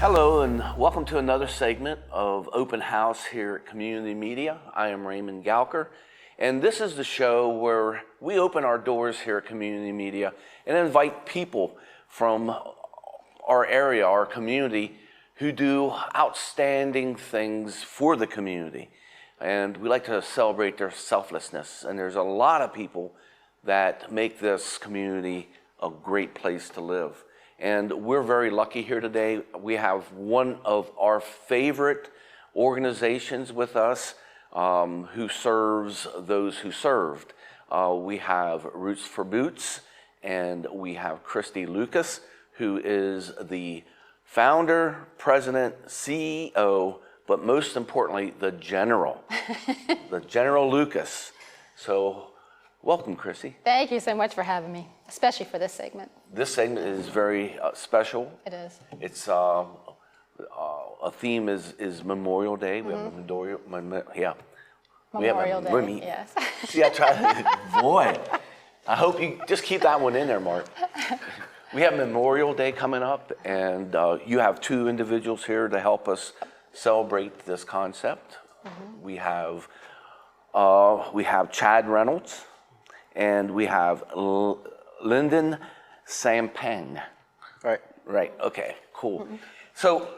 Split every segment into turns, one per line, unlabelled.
Hello and welcome to another segment of Open House here at Community Media. I am Raymond Galker, and this is the show where we open our doors here at Community Media and invite people from our area, our community, who do outstanding things for the community. And we like to celebrate their selflessness, and there's a lot of people that make this community a great place to live. And we're very lucky here today. We have one of our favorite organizations with us who serves those who served. We have Roots for Boots, and we have Christy Lucas, who is the founder, president, CEO, but most importantly, the General, the General Lucas. So welcome, Christy.
Thank you so much for having me, especially for this segment.
This segment is very special.
It is.
It's a theme is Memorial Day. We have Memorial
Day, yes.
See, I tried. Boy, I hope you just keep that one in there, Mark. We have Memorial Day coming up, and you have two individuals here to help us celebrate this concept. We have Chad Reynolds, and we have Lyndon Sampang. Right. Okay. Cool. So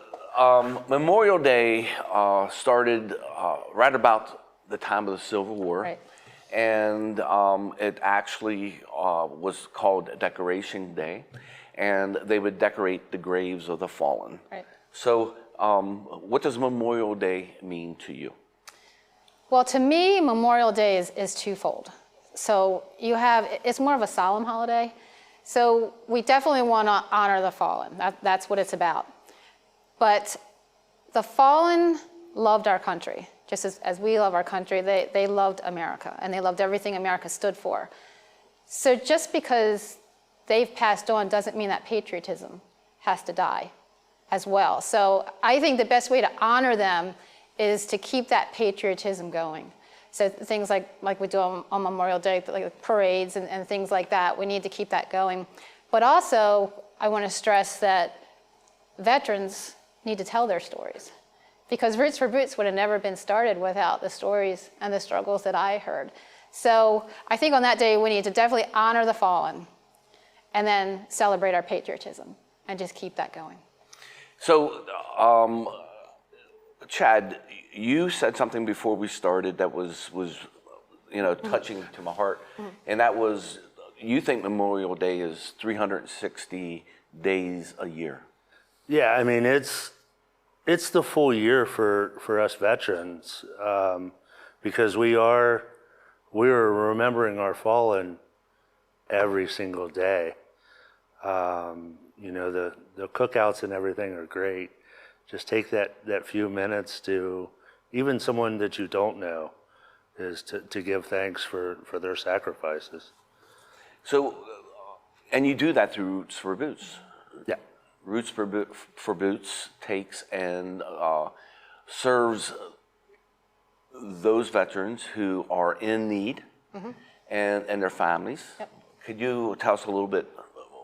Memorial Day started right about the time of the Civil War,
Right.
and it actually was called Decoration Day, and they would decorate the graves of the fallen.
Right.
So, what does Memorial Day mean to you?
Well, to me, Memorial Day is twofold. So it's more of a solemn holiday. So we definitely want to honor the fallen. That's what it's about. But the fallen loved our country, just as we love our country. They loved America, and they loved everything America stood for. So just because they've passed on doesn't mean that patriotism has to die as well. So I think the best way to honor them is to keep that patriotism going. So things like we do on Memorial Day, like parades and things like that, we need to keep that going. But also, I want to stress that veterans need to tell their stories, because Roots for Boots would have never been started without the stories and the struggles that I heard. So I think on that day, we need to definitely honor the fallen and then celebrate our patriotism and just keep that going.
So, Chad, you said something before we started that was touching to my heart, and that was, you think Memorial Day is 360 days a year.
Yeah, I mean it's the full year for us veterans, because we're remembering our fallen every single day. The cookouts and everything are great. Just take that few minutes to, even someone that you don't know, is to give thanks for their sacrifices.
So, and you do that through Roots for Boots.
Yeah.
Roots for Boots takes and serves those veterans who are in need and their families.
Yep.
Could you tell us a little bit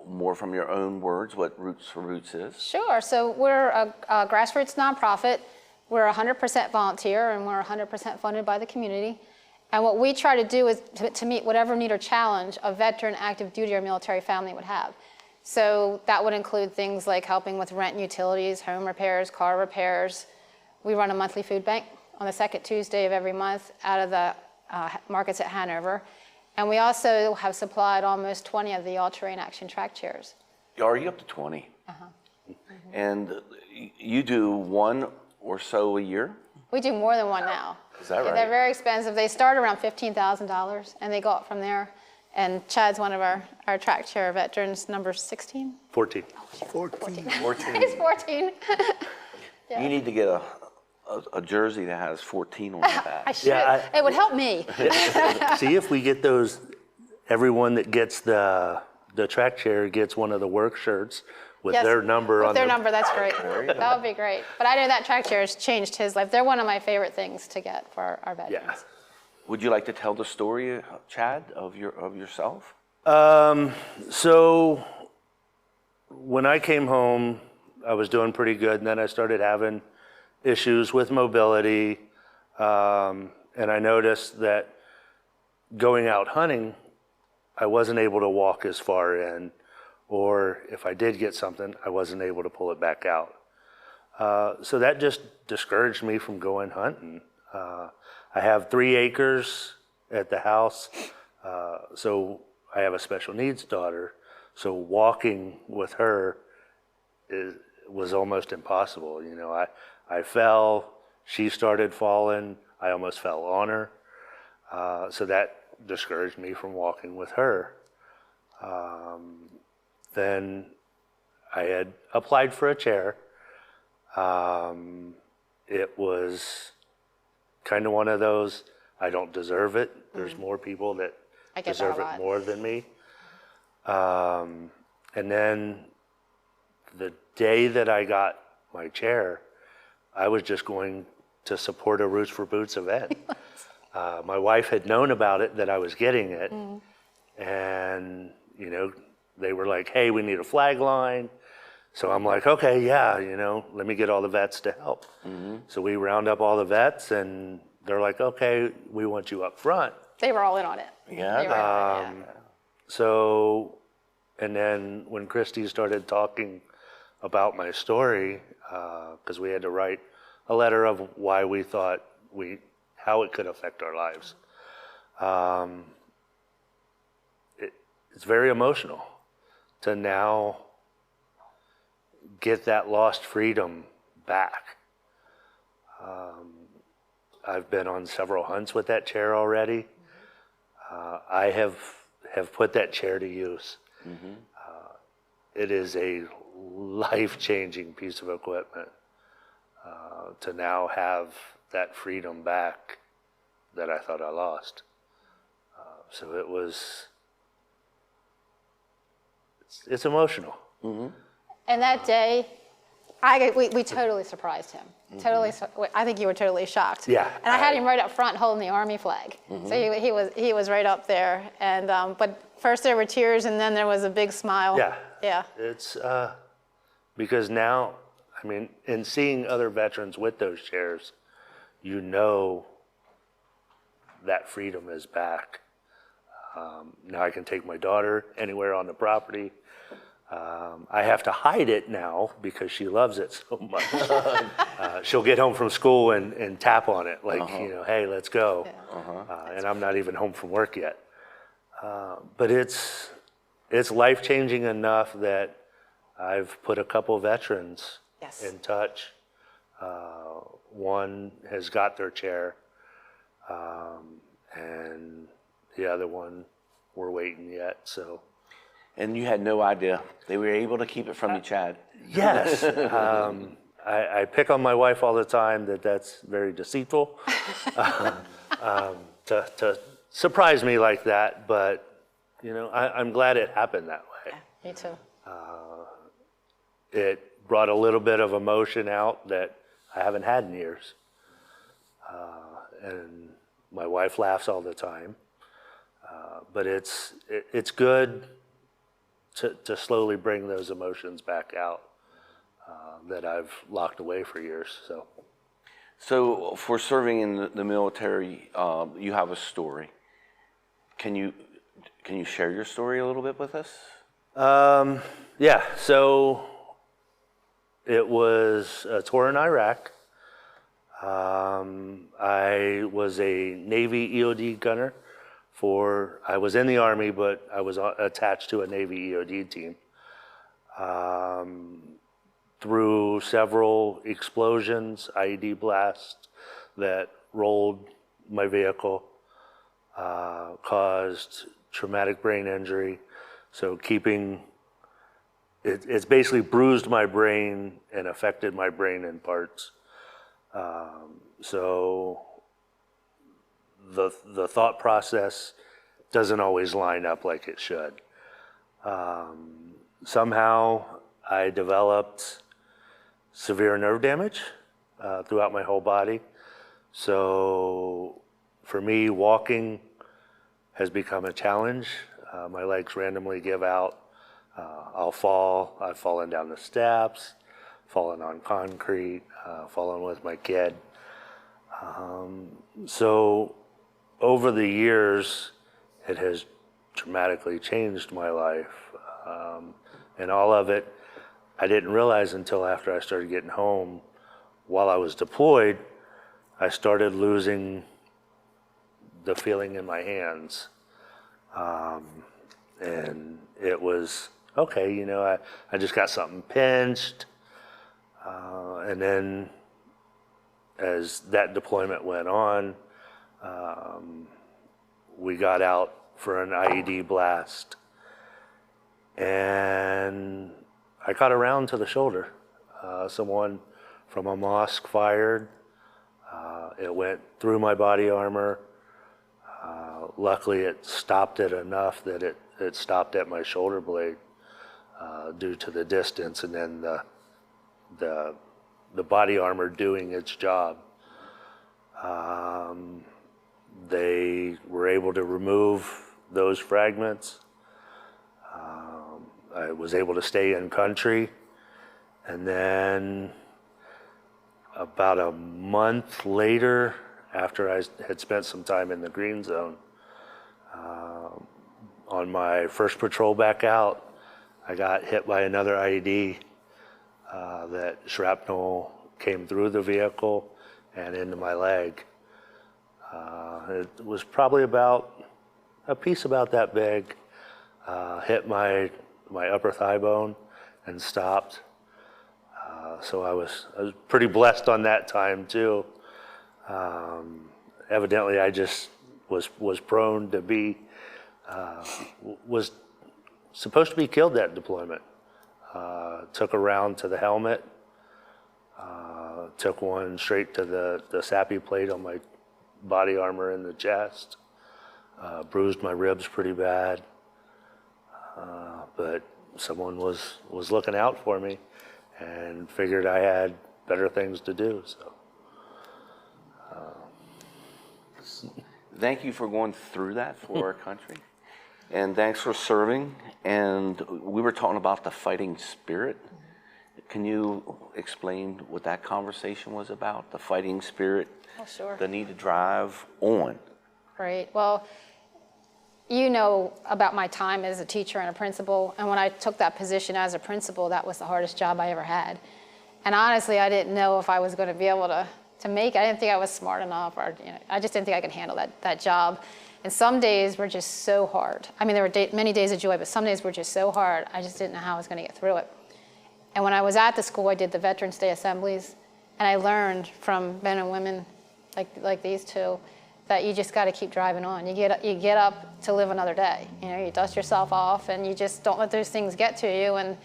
more from your own words what Roots for Boots is?
Sure. So we're a grassroots nonprofit. We're 100% volunteer, and we're 100% funded by the community. And what we try to do is to meet whatever need or challenge a veteran, active duty, or military family would have. So that would include things like helping with rent and utilities, home repairs, car repairs. We run a monthly food bank on the second Tuesday of every month out of the markets at Hanover. And we also have supplied almost 20 of the all-terrain action track chairs.
Are you up to 20? And you do one or so a year?
We do more than one now.
Is that right?
They're very expensive. They start around $15,000, and they go up from there. And Chad's one of our track chair veterans, number 16?
14.
14.
He's 14.
You need to get a jersey that has 14 on the back.
I should. It would help me.
See if we get those. Everyone that gets the track chair gets one of the work shirts with their number
with
on
their number. That's great. That would be great. But I know that track chair has changed his life. They're one of my favorite things to get for our veterans.
Yeah.
Would you like to tell the story, Chad, of yourself?
So when I came home, I was doing pretty good, and then I started having issues with mobility, and I noticed that going out hunting, I wasn't able to walk as far in, or if I did get something, I wasn't able to pull it back out. So that just discouraged me from going hunting. I have 3 acres at the house, so I have a special needs daughter, so walking with her was almost impossible. You know, I fell, she started falling, I almost fell on her, so that discouraged me from walking with her. Then I had applied for a chair. It was kind of one of those, I don't deserve it. There's more people that
I get
deserve
that a
it
lot.
more than me. And then the day that I got my chair, I was just going to support a Roots for Boots event. My wife had known about it, that I was getting it. And, you know, they were like, hey, we need a flag line. So I'm like, okay, yeah, you know, let me get all the vets to help. So we round up all the vets, and they're like, okay, we want you up front.
They were all in on it.
Yeah.
They were on it, yeah.
So, and then when Christy started talking about my story, because we had to write a letter of why we thought how it could affect our lives. It's very emotional to now get that lost freedom back. I've been on several hunts with that chair already. I have put that chair to use. It is a life-changing piece of equipment to now have that freedom back that I thought I lost. So it's emotional.
And that day, we totally surprised him. I think you were totally shocked.
Yeah,
And I had him right up front holding the Army flag. So he was right up there. And but first there were tears, and then there was a big smile.
Yeah.
Yeah.
It's because now, I mean, in seeing other veterans with those chairs, you know that freedom is back. Now I can take my daughter anywhere on the property. I have to hide it now because she loves it so much. She'll get home from school and tap on it like, you know, hey, let's go. And I'm not even home from work yet. But it's life-changing enough that I've put a couple veterans
Yes.
in touch. One has got their chair, and the other one, we're waiting yet, so.
And you had no idea they were able to keep it from you, Chad.
Yes. I pick on my wife all the time that's very deceitful to surprise me like that, but you know, I'm glad it happened that way.
Me too.
It brought a little bit of emotion out that I haven't had in years. And my wife laughs all the time. But it's good to slowly bring those emotions back out that I've locked away for years.
So for serving in the military, you have a story. Can you share your story a little bit with us?
Yeah, so it was a tour in Iraq. I was a Navy EOD gunner I was in the Army, but I was attached to a Navy EOD team. Through several explosions, IED blasts that rolled my vehicle, caused traumatic brain injury. So it's basically bruised my brain and affected my brain in parts. So the thought process doesn't always line up like it should. Somehow I developed severe nerve damage throughout my whole body. So for me, walking has become a challenge. My legs randomly give out. I'll fall. I've fallen down the steps. fallen on concrete, fallen with my kid. So over the years, it has dramatically changed my life. And all of it, I didn't realize until after I started getting home. While I was deployed, I started losing the feeling in my hands. And it was, okay, you know, I just got something pinched. And then as that deployment went on, we got out for an IED blast. And I got a round to the shoulder. Someone from a mosque fired. It went through my body armor. Luckily, it stopped it enough that it stopped at my shoulder blade due to the distance, and then the body armor doing its job. They were able to remove those fragments. I was able to stay in country, and then about a month later, after I had spent some time in the green zone, on my first patrol back out, I got hit by another IED. That shrapnel came through the vehicle and into my leg. It was probably about a piece about that big, hit my upper thigh bone and stopped. So I was pretty blessed on that time too. Evidently, I just was prone to be, was supposed to be killed that deployment. Took a round to the helmet, took one straight to the SAPI plate on my body armor in the chest, bruised my ribs pretty bad, but someone was looking out for me and figured I had better things to do, so.
Thank you for going through that for our country. And thanks for serving. And we were talking about the fighting spirit. Can you explain what that conversation was about? The fighting spirit,
Oh, sure.
the need to drive on.
Right. Well, you know about my time as a teacher and a principal, and when I took that position as a principal, that was the hardest job I ever had. And honestly, I didn't know if I was going to be able to make it. I didn't think I was smart enough, or I just didn't think I could handle that job. And some days were just so hard. I mean, there were many days of joy, but some days were just so hard, I just didn't know how I was going to get through it. And when I was at the school, I did the Veterans Day assemblies, and I learned from men and women like these two that you just got to keep driving on. You get up to live another day. You know, you dust yourself off, and you just don't let those things get to you. And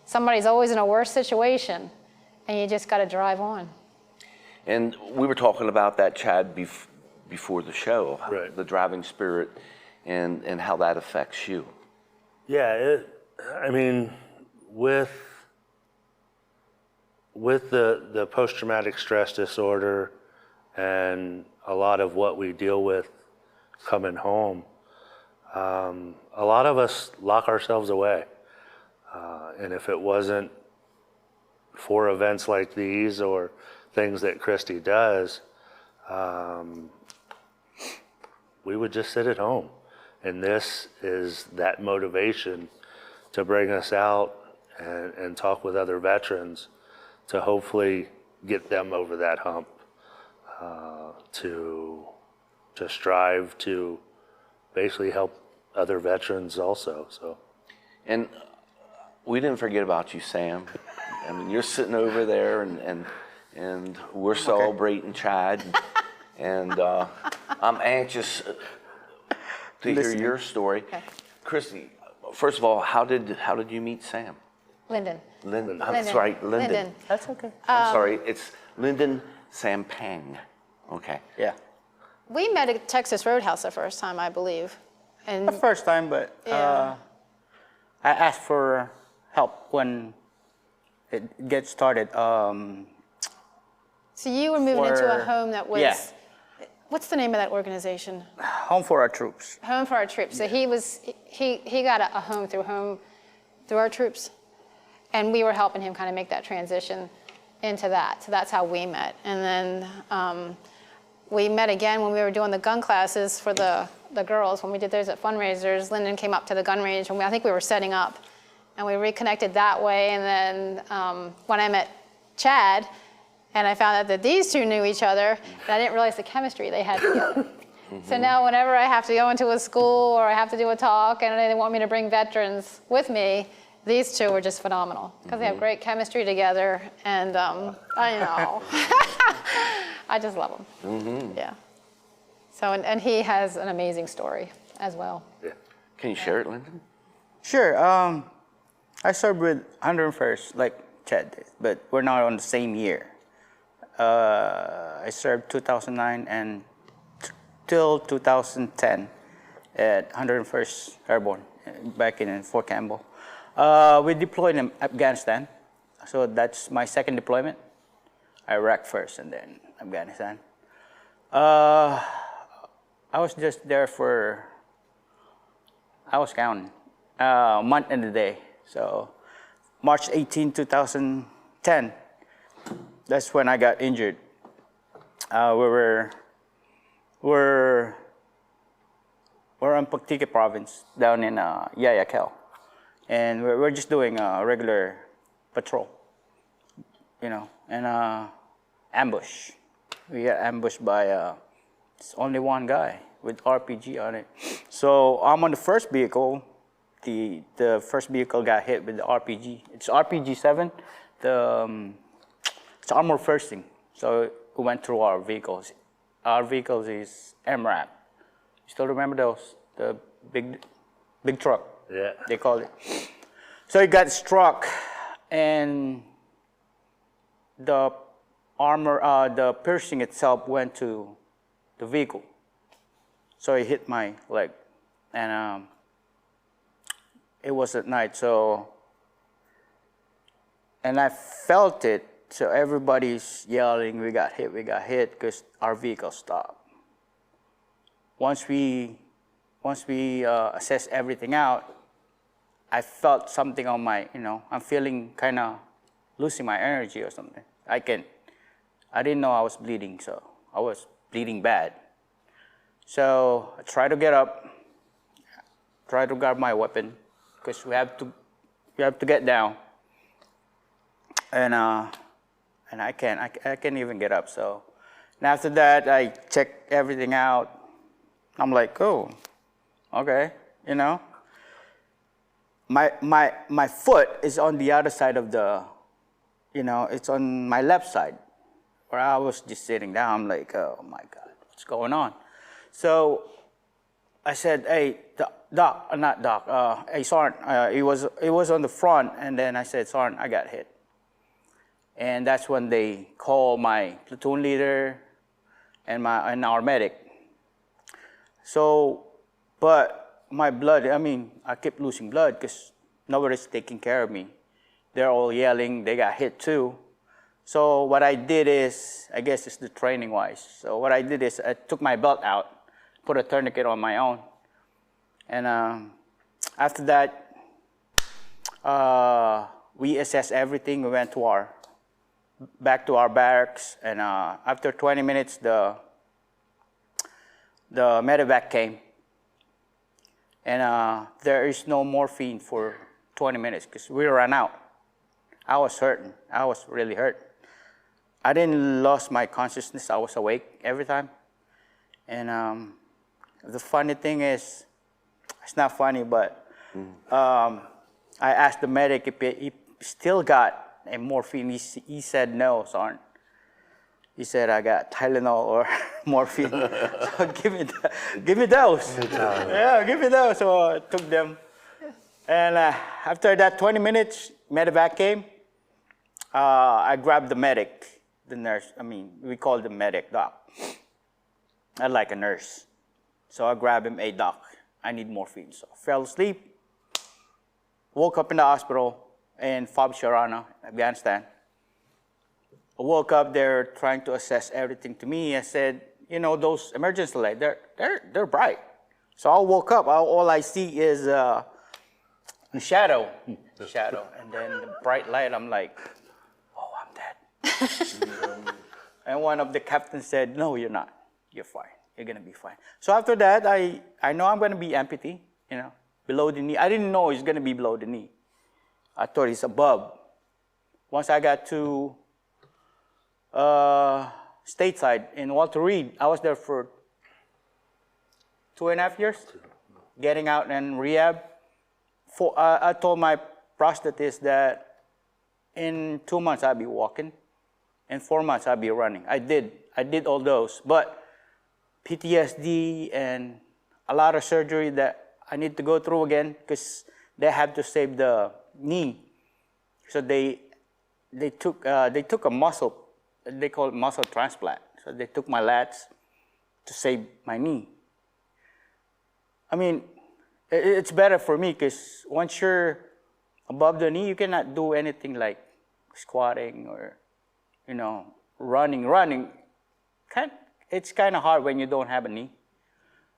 somebody's always in a worse situation, and you just got to drive on.
And we were talking about that, Chad, before the show,
Right.
The driving spirit and how that affects you.
Yeah, I mean, with the post-traumatic stress disorder and a lot of what we deal with coming home, a lot of us lock ourselves away. And if it wasn't for events like these or things that Christy does, we would just sit at home. And this is that motivation to bring us out and talk with other veterans to hopefully get them over that hump, to strive to basically help other veterans also. So,
And we didn't forget about you, Sam. I mean, you're sitting over there, and we're celebrating Chad, and I'm anxious to hear your story.
Okay.
Christy, first of all, how did you meet Sam?
Lyndon.
Lyndon. I'm
Lyndon.
sorry, Lyndon.
Lyndon.
That's okay.
I'm sorry, it's Lyndon Sampang. Okay.
Yeah.
We met at Texas Roadhouse the first time, I believe. And
The first time, but
Yeah.
I asked for help when it gets started.
so you were moving into a
for-
home that was,
yeah.
what's the name of that organization?
Home for our troops.
Home for Our Troops. So he got a home through Our Troops. and we were helping him kind of make that transition into that. So that's how we met. And then we met again when we were doing the gun classes for the girls. When we did those at fundraisers, Lyndon came up to the gun range, and I think we were setting up, and we reconnected that way. And then when I met Chad, and I found out that these two knew each other, and I didn't realize the chemistry they had together. So now whenever I have to go into a school or I have to do a talk and they want me to bring veterans with me, these two are just phenomenal because they have great chemistry together, and I know. I just love them. Yeah. So, and he has an amazing story as well.
Yeah. Can you share it, Lyndon?
Sure. I served with 101st, like Chad did, but we're not on the same year. I served 2009 and till 2010 at 101st Airborne back in Fort Campbell. We deployed in Afghanistan, so that's my second deployment. Iraq first and then Afghanistan. I was just there for, I was counting, a month and a day. So March 18, 2010, that's when I got injured. We're in Paktika province down in Yayakel. And we're just doing a regular patrol, you know, and ambush. We got ambushed by it's only one guy with RPG on it. So I'm on the first vehicle. The first vehicle got hit with the RPG. It's RPG-7. It's armor firsting. So we went through our vehicles. Our vehicles is MRAP. You still remember those? The big truck.
Yeah.
They call it. So it got struck, and the armor, the piercing itself went to the vehicle. So it hit my leg, and it was at night. So, and I felt it. So everybody's yelling, "We got hit! We got hit!" Because our vehicle stopped. Once we assess everything out, I felt something on my, I'm feeling kind of losing my energy or something. I didn't know I was bleeding, so I was bleeding bad. So I tried to get up, try to grab my weapon, because we have to get down. And I can't even get up. So, and after that, I checked everything out. I'm like, oh, okay, My foot is on the other side of the, it's on my left side, where I was just sitting down. I'm like, oh my God, what's going on? So I said, hey, not Doc, hey, Sergeant, it was on the front, and then I said, Sergeant, I got hit. And that's when they called my platoon leader and our medic. So, but my blood, I kept losing blood because nobody's taking care of me. They're all yelling, they got hit too. So what I did is, I guess it's the training wise. So what I did is I took my belt out, put a tourniquet on my own. And after that, we assessed everything. We went back to our barracks. And after 20 minutes, the medevac came. And there is no morphine for 20 minutes because we ran out. I was hurting. I was really hurt. I didn't lose my consciousness. I was awake every time. And the funny thing is, it's not funny, but I asked the medic if he still got a morphine. He said no, Sergeant. He said, I got Tylenol or morphine. So give me those. Yeah, give me those. So I took them. And after that 20 minutes, medevac came. I grabbed the medic, the nurse. We call the medic doc. I like a nurse. So I grabbed him, hey doc, I need morphine. So I fell asleep, woke up in the hospital in Fab Sharana, Afghanistan. I woke up there trying to assess everything to me. I said, those emergency lights, they're bright. So I woke up, all I see is The shadow, and then the bright light. I'm like, oh, I'm dead. And one of the captains said, no, you're not. You're fine. You're gonna be fine. So after that, I know I'm gonna be amputee, below the knee. I didn't know it's gonna be below the knee. I thought it's above. Once I got to stateside in Walter Reed, I was there for 2.5 years, getting out and rehab. I told my prosthetist that in 2 months I'll be walking, in 4 months I'll be running. I did all those, but PTSD and a lot of surgery that I need to go through again because they had to save the knee. So they took a muscle, they call it muscle transplant. So they took my lats to save my knee. I mean, it's better for me because once you're above the knee, you cannot do anything like squatting or, running. It's kind of hard when you don't have a knee.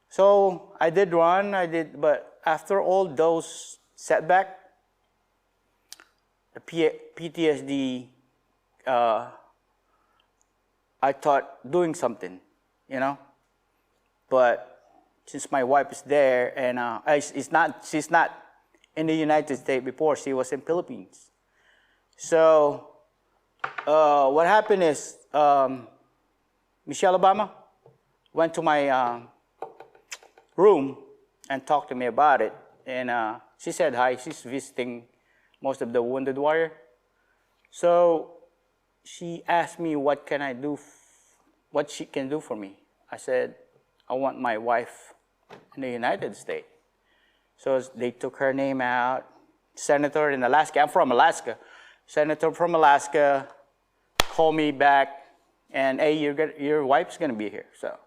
So I did run, but after all those setbacks, the PTSD, I thought doing something, but since my wife is there and she's not in the United States before, she was in Philippines. So what happened is Michelle Obama went to my room and talked to me about it, and she said hi. She's visiting most of the wounded warrior. So she asked me what can I do, what she can do for me. I said, I want my wife in the United States. So they took her name out, senator in Alaska. I'm from Alaska. Senator from Alaska called me back and, hey, your wife's gonna be here. So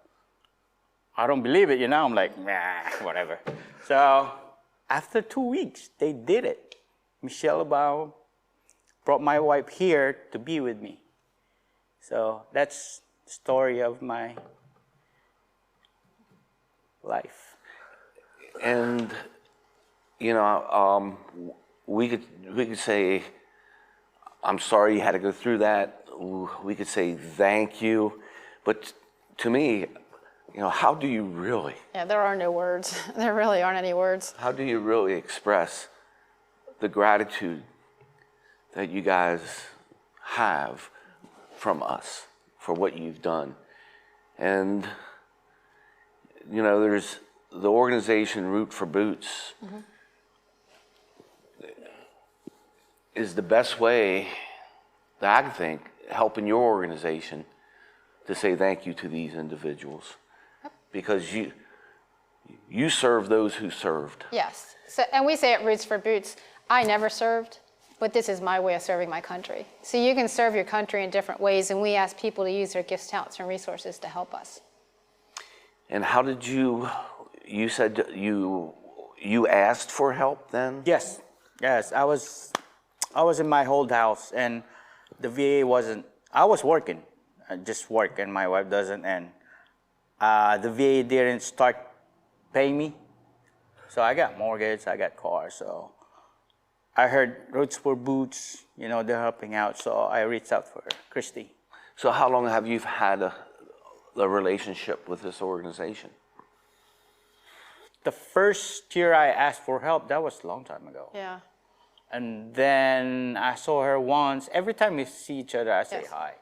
I don't believe it, I'm like, nah, whatever. So after 2 weeks, they did it. Michelle Obama brought my wife here to be with me. So that's the story of my life.
And we could say, I'm sorry you had to go through that. We could say thank you, but to me, how do you really?
Yeah, there are no words. There really aren't any words.
How do you really express the gratitude that you guys have from us for what you've done? And there's the organization Root for Boots. Mm-hmm. Is the best way that I think helping your organization to say thank you to these individuals, because you serve those who served.
Yes. So, and we say at Roots for Boots, I never served, but this is my way of serving my country. So you can serve your country in different ways, and we ask people to use their gifts, talents, and resources to help us.
And how did you said you asked for help then?
Yes. I was in my old house, and the VA wasn't. I was working, I just work, and my wife doesn't, and the VA didn't start paying me. So I got mortgage, I got cars. So I heard Roots for Boots, they're helping out. So I reached out for Christy.
So how long have you had a relationship with this organization?
The first year I asked for help, that was a long time ago.
Yeah.
And then I saw her once. Every time we see each other, I say
Yes.
hi.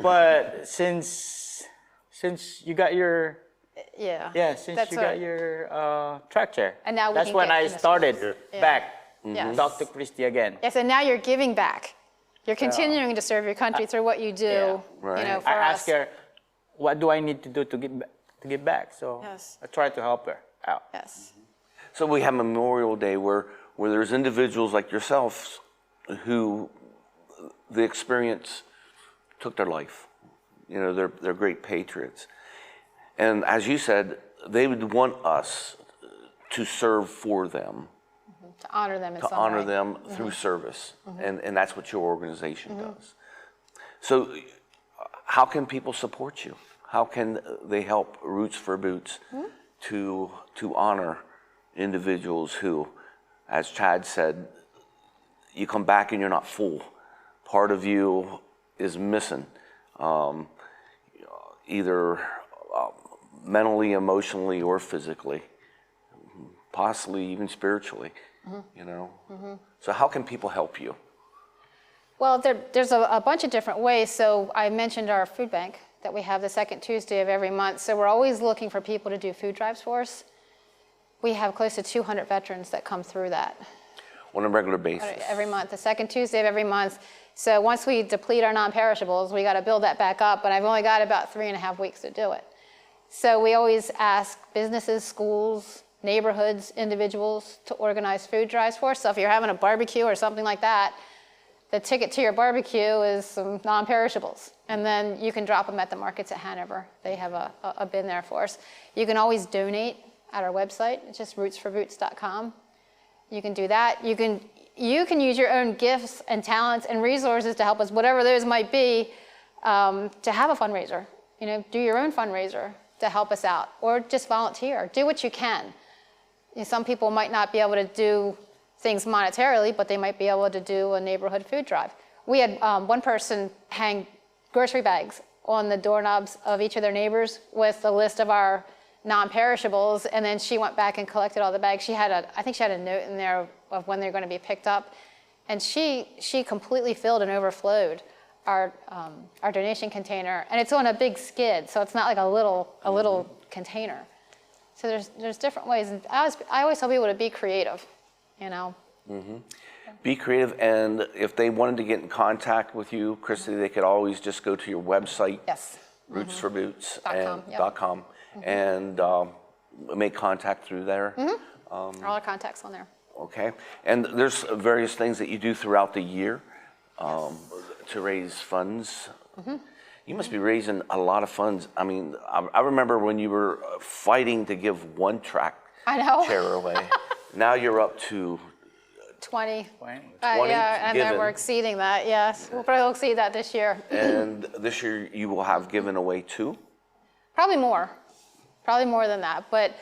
But since you got your
That's
got your track chair,
And now we
that's
can
when
get
I
in the
started
schools. Yeah.
back.
Yes.
Talk to Christy again.
Yes, and now you're giving back. You're continuing to serve your country through what you do.
Right.
For
I
us.
asked her, what do I need to do to give back? So
Yes.
I tried to help her out.
Yes.
So we have Memorial Day where there's individuals like yourselves who the experience took their life. They're great patriots. And as you said, they would want us to serve for them,
To honor them in
to
some
honor
way.
them through service. And that's what your organization does. So how can people support you? How can they help Roots for Boots to honor individuals who, as Chad said, you come back and you're not full. Part of you is missing, either mentally, emotionally, or physically, possibly even spiritually, you know. So how can people help you?
Well, there's a bunch of different ways. So I mentioned our food bank that we have the second Tuesday of every month. So we're always looking for people to do food drives for us. We have close to 200 veterans that come through that.
On a regular basis?
Every month, the second Tuesday of every month. So once we deplete our non-perishables, we got to build that back up, but I've only got about 3.5 weeks to do it. So we always ask businesses, schools, neighborhoods, individuals to organize food drives for us. So if you're having a barbecue or something like that, the ticket to your barbecue is some non-perishables. And then you can drop them at the markets at Hanover. They have a bin there for us. You can always donate at our website. It's just rootsforboots.com. You can do that. You can use your own gifts and talents and resources to help us, whatever those might be, to have a fundraiser. You know, do your own fundraiser to help us out, or just volunteer. Do what you can. You know, some people might not be able to do things monetarily, but they might be able to do a neighborhood food drive. We had one person hang grocery bags on the doorknobs of each of their neighbors with a list of our non-perishables, and then she went back and collected all the bags. I think she had a note in there of when they're going to be picked up, and she completely filled and overflowed our donation container, and it's on a big skid, so it's not like a little container. So there's different ways, and I always tell people to be creative, you know.
Be creative, and if they wanted to get in contact with you, Christy, they could always just go to your website.
Yes.
rootsforboots.com and make contact through there.
All our contacts on there.
Okay, and there's various things that you do throughout the year to raise funds. You must be raising a lot of funds. I mean, I remember when you were fighting to give one track chair away. Now you're up to
20.
20.
Yeah, and then
given.
we're exceeding that, yes. We'll probably exceed that this year.
And this year you will have given away 2?
Probably more than that. But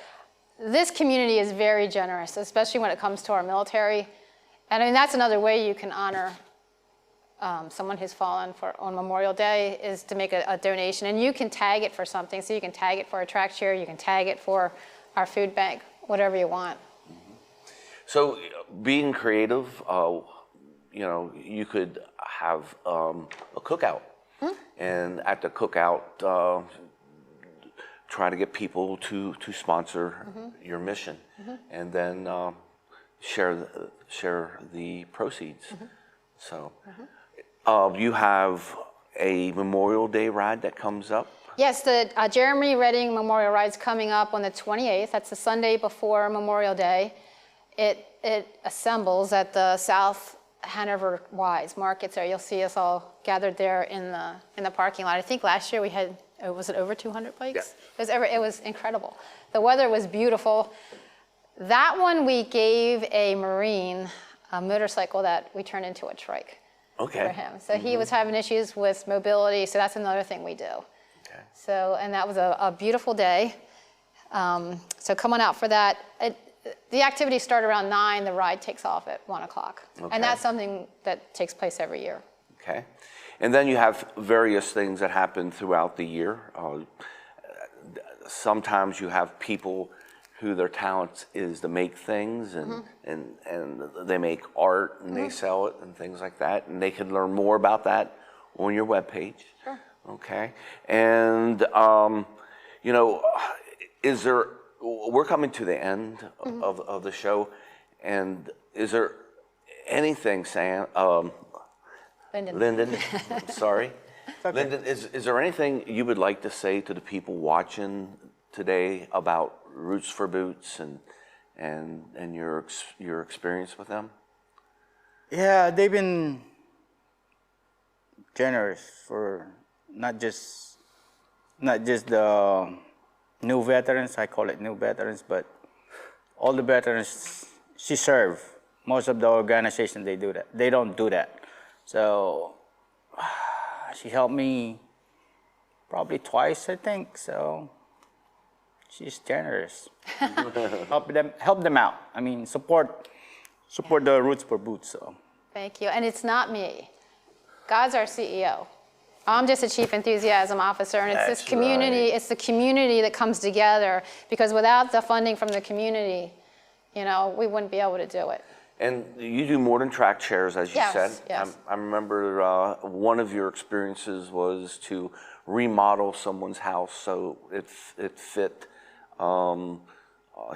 this community is very generous, especially when it comes to our military. And I mean, that's another way you can honor someone who's fallen on Memorial Day, is to make a donation. And you can tag it for something. So you can tag it for a track chair, you can tag it for our food bank, whatever you want.
So being creative, you know, you could have a cookout. And at the cookout, try to get people to sponsor your mission, and then share the proceeds. So you have a Memorial Day ride that comes up?
Yes, the Jeremy Redding Memorial Ride's coming up on the 28th. That's the Sunday before Memorial Day. It assembles at the South Hanover Wise markets there. You'll see us all gathered there in the parking lot. I think last year we had, was it over 200 bikes?
Yeah.
It was incredible. The weather was beautiful. That one we gave a Marine a motorcycle that we turned into a trike for him. So he was having issues with mobility, so that's another thing we do.
Okay.
So, and that was a beautiful day. So come on out for that. The activities start around 9, the ride takes off at 1 o'clock.
Okay.
And that's something that takes place every year.
Okay. And then you have various things that happen throughout the year. Sometimes you have people who their talent is to make things, and they make art and they sell it and things like that. And they can learn more about that on your webpage.
Sure.
Okay. And, you know, we're coming to the end of the show, and is there anything, Lyndon, I'm sorry.
Okay.
Lyndon, is there anything you would like to say to the people watching today about Roots for Boots and your experience with them?
Yeah, they've been generous for not just the new veterans, I call it new veterans, but all the veterans she served. Most of the organizations, they do that. They don't do that. So she helped me probably twice, I think. So She's generous. help them out. I mean, support the Roots for Boots. So.
Thank you. And it's not me. God's our CEO. I'm just a chief enthusiasm officer, and it's this
That's
community,
right.
it's the community that comes together, because without the funding from the community, we wouldn't be able to do it.
And you do more than track chairs, as you
Yes,
said.
yes.
I remember one of your experiences was to remodel someone's house so it fit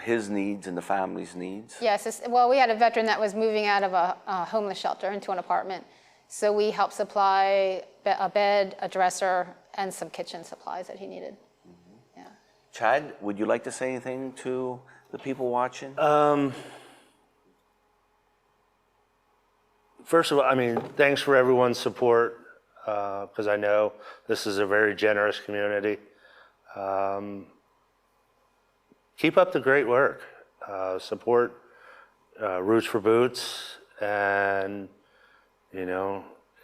his needs and the family's needs.
Yes, well, we had a veteran that was moving out of a homeless shelter into an apartment. So we helped supply a bed, a dresser, and some kitchen supplies that he needed. Yeah.
Chad, would you like to say anything to the people watching?
First of all, I mean, thanks for everyone's support, because I know this is a very generous community. Keep up the great work. Support Roots for Boots, and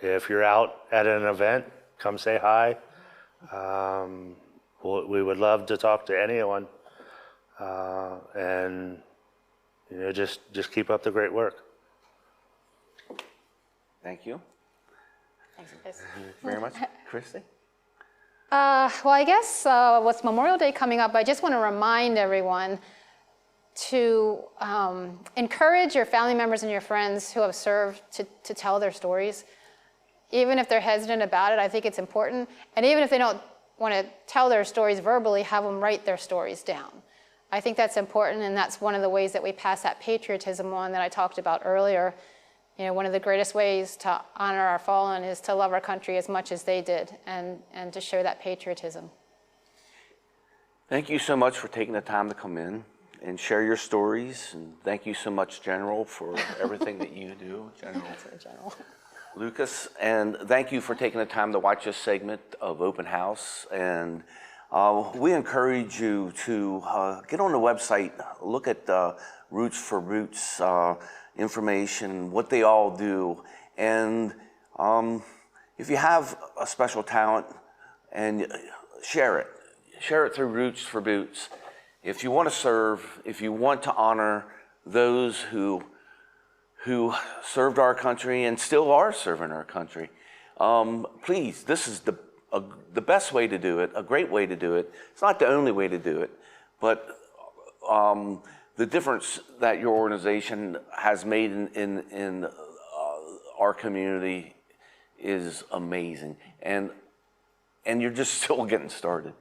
if you're out at an event, come say hi. We would love to talk to anyone, and just keep up the great work.
Thank you
Thanks, Chris.
very much. Christy?
Well, I guess with Memorial Day coming up, I just want to remind everyone to encourage your family members and your friends who have served to tell their stories. Even if they're hesitant about it, I think it's important. And even if they don't want to tell their stories verbally, have them write their stories down. I think that's important, and that's one of the ways that we pass that patriotism on that I talked about earlier. One of the greatest ways to honor our fallen is to love our country as much as they did, and to show that patriotism.
Thank you so much for taking the time to come in and share your stories. And thank you so much, General, for everything that you do, General Lucas. And thank you for taking the time to watch this segment of Open House. And we encourage you to get on the website, look at Roots for Boots information, what they all do. And if you have a special talent, and share it through Roots for Boots. If you want to serve, if you want to honor those who served our country and still are serving our country, please, this is the best way to do it, a great way to do it. It's not the only way to do it, but the difference that your organization has made in our community is amazing, and you're just still getting started,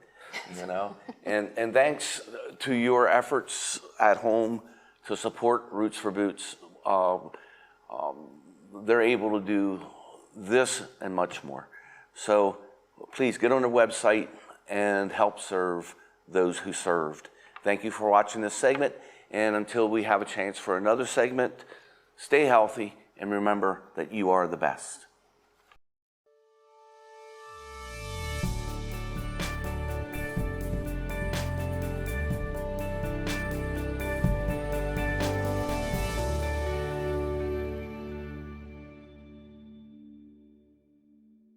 And thanks to your efforts at home to support Roots for Boots, they're able to do this and much more. So please get on the website and help serve those who served. Thank you for watching this segment, and until we have a chance for another segment, stay healthy and remember that you are the best.